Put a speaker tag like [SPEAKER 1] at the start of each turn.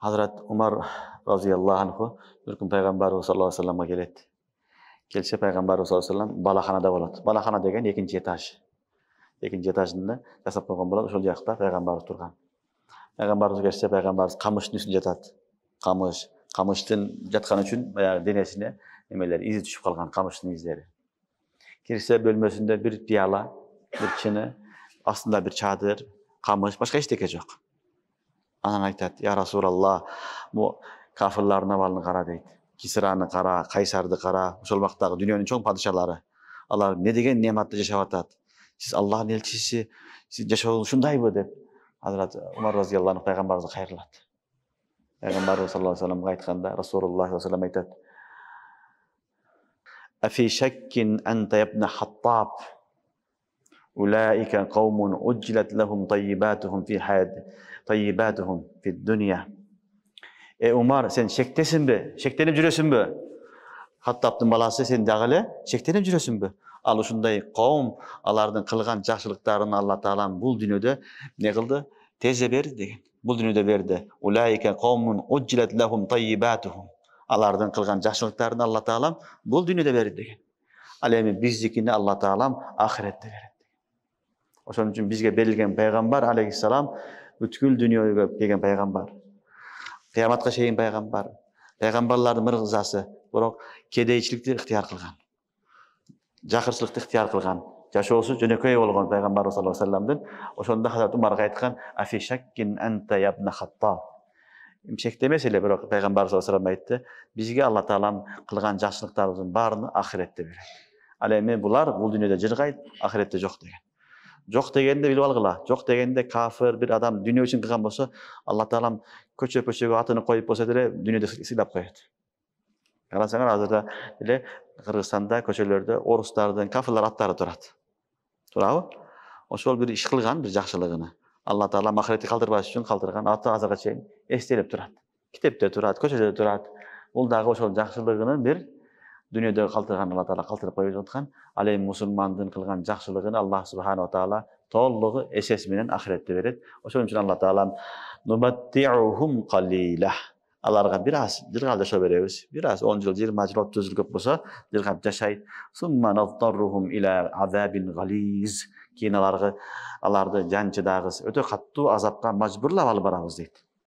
[SPEAKER 1] Hazrat Umar radıyallahu anhu bir gün Peygamberimiz sallallahu aleyhi ve sellem'e geldi. Kelсе Peygamberimiz sallallahu aleyhi ve sellem balaxanada болады. Balaxana деген екінші этаж. Екінші этажында жасап қойған болады. Ошол жақта Peygamberimiz тұрған. Peygamberimiz келсе Peygamberimiz қамыштың үстінде жатады. Қамыштың жатқан үшін баяғы денесіне немелер изи түшүп қалған, қамыштың издері. Кирсе бөлмесінде bir пияла, bir чыны, астында bir çadır, қамыш, башка эчтеке жок. Анан айтат: "Я Расулалла, бу кафирлардын абалын кара" дейт. Кисраны кара, Кайсарды кара, ошол убактагы дүйнөнүн чоң падышалары. Алар эмне деген неаматта жашап атат. Сиз Аллахтын элчиси, сиз жашооңуз ушундайбы деп Hazrat Umar radıyallahu anh Peygamberimize hayırladı. Peygamberimiz sallallahu aleyhi ve sellem'e aytkanda Rasulullah sallallahu aleyhi ve sellem aytat: "Afi şekkin ente yebne Hattab. Ulaika kavmun uccilet lehum tayyibatuhum fi tayyibatuhum fi dunya." Umar, sen şektesin be? Şektenip жүрөсүн bö? Hattab'dın balası sen dagile şektenip жүрөсүn bö? Al ушундай кавм алардын кылган жакшылыктарын Алла Таалам бул дүйнөдө не кылды? Теже берди деген. Бул дүйнөдө берди. Ulaika kavmun uccilet lehum tayyibatuhum. Алардын кылган жакшылыктарын Алла Таалам бул дүйнөдө берди деген. Ал эми биздикини Алла Таалам ахиретте берет. Ошон үчүн бизге берилген пайгамбар алейхиссалам бүткүл дүйнөгө келген пайгамбар. Кыяматка чейин пайгамбар. Пайгамбарлардын мырзасы, бирок кедейчиликти ыктыяр кылган. Жакырчылыкты ыктыяр кылган. Жашоосу жөнөкөй болгон пайгамбар саллаллаху алейхи ва салламдын ошондо Hazrat Umarга айткан: "Афи шаккин анта я ибн Хаттаб." Шекте эмес эле, бирок пайгамбар саллаллаху алейхи ва саллам айтты: "Бизге Алла Таалам кылган жакшылыктарыбыздын баарын ахиретте берет. Ал эми булар бул дүйнөдө жыргайт, ахиретте жок" деген. Жок дегенде билип алгыла. Жок дегенде кафир бир адам дүйнө үчүн кылган болсо, Алла Таалам көчөгө атыны коюп болсо деле дүйнөдө сыйлап коет. Карасаңар азырда эле Кыргызстанда көчөлөрдө орустардын, кафирлар аттары турат. Турабы? Ошол бир иш кылган, бир жакшылыгыны Алла Таалам ахиретти калтырбаш үчүн калтырган аты азырга чейин эстелип турат. Китепте турат, көчөдө турат. Бул дагы ошол жакшылыгынын бир дүйнөдө калтырган Алла Таала калтырып коюп жаткан. Ал эми мусулмандын кылган жакшылыгын Аллах субхана ва таала толугу эсес менен ахиретте берет. Ошон үчүн Алла Таалам нубаттиухум калила. Аларга бир аз жыргап жашоо беребиз. Бир аз 10 жыл, 20 жыл, 30 жыл көп болсо жыргап жашайт. Сумма нафтаррухум ила азабин гализ. Кийин аларды жанчыдагы өтө каттуу азапка мажбурлап алып барабыз дейт.